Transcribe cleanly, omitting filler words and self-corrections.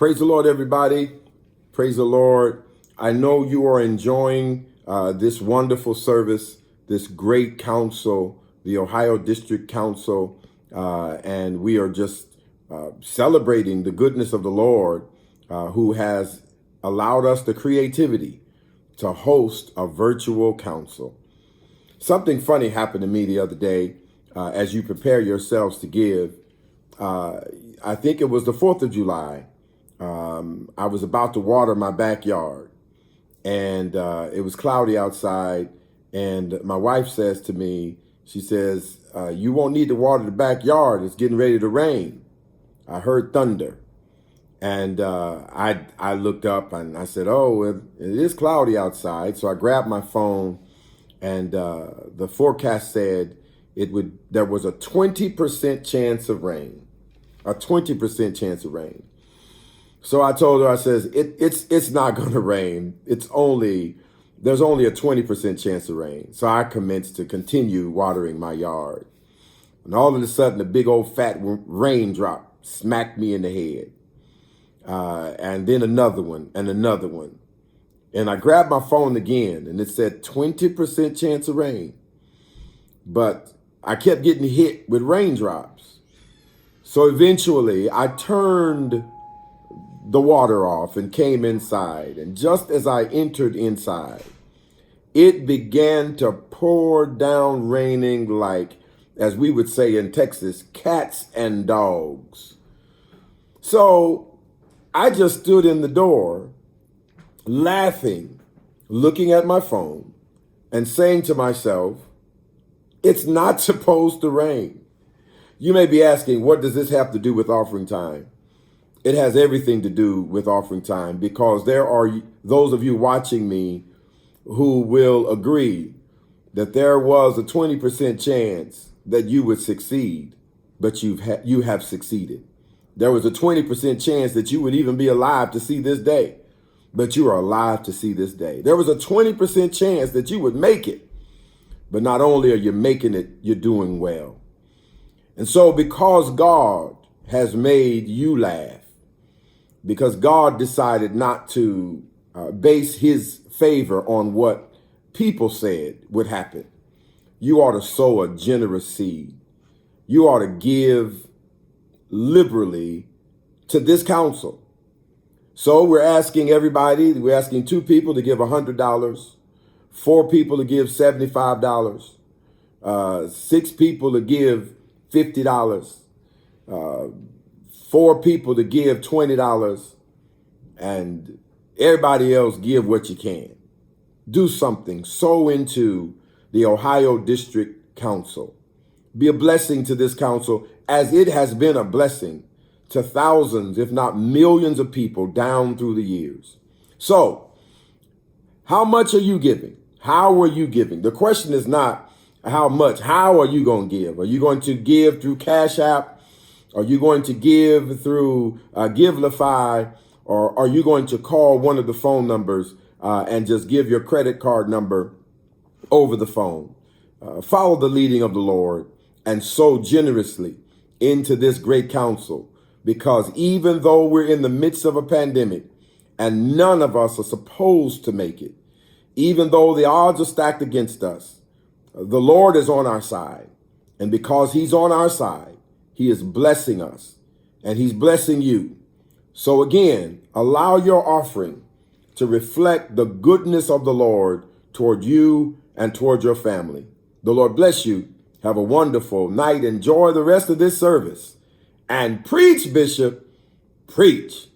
Praise the Lord, everybody. Praise the Lord. I know you are enjoying this wonderful service, this great council, the Ohio District Council, and we are just celebrating the goodness of the Lord who has allowed us the creativity to host a virtual council. Something funny happened to me the other day as you prepare yourselves to give. I think it was the 4th of July. I was about to water my backyard and it was cloudy outside. And my wife says to me, she says, you won't need to water the backyard. It's getting ready to rain. I heard thunder. And I looked up and I said, oh, it is cloudy outside. So I grabbed my phone and the forecast said there was a 20% chance of rain, a 20% chance of rain. So I told her, I says, it's not going to rain. There's only a 20% chance of rain. So I commenced to continue watering my yard. And all of a sudden, a big old fat raindrop smacked me in the head. And then another one and another one. And I grabbed my phone again and it said 20% chance of rain. But I kept getting hit with raindrops. So eventually I turned the water off and came inside. And just as I entered inside, it began to pour down raining like, as we would say in Texas, cats and dogs. So I just stood in the door laughing, looking at my phone and saying to myself, it's not supposed to rain. You may be asking, what does this have to do with offering time? It has everything to do with offering time because there are those of you watching me who will agree that there was a 20% chance that you would succeed, but you have succeeded. There was a 20% chance that you would even be alive to see this day, but you are alive to see this day. There was a 20% chance that you would make it, but not only are you making it, you're doing well. And so because God has made you laugh, because God decided not to base his favor on what people said would happen, you ought to sow a generous seed. You ought to give liberally to this council. So we're asking two people to give $100, 4 people to give $75, 6 people to give $50, 4 people to give $20, and everybody else give what you can. Do something. Sow into the Ohio District Council. Be a blessing to this council as it has been a blessing to thousands, if not millions of people down through the years. So, how much are you giving? How are you giving? The question is not how much. How are you going to give? Are you going to give through Cash App? Are you going to give through Givelify? Or are you going to call one of the phone numbers and just give your credit card number over the phone? Follow the leading of the Lord and sow generously into this great council, because even though we're in the midst of a pandemic and none of us are supposed to make it, even though the odds are stacked against us, the Lord is on our side. And because he's on our side, he is blessing us and he's blessing you. So again, allow your offering to reflect the goodness of the Lord toward you and toward your family. The Lord bless you. Have a wonderful night. Enjoy the rest of this service. And preach, Bishop, preach.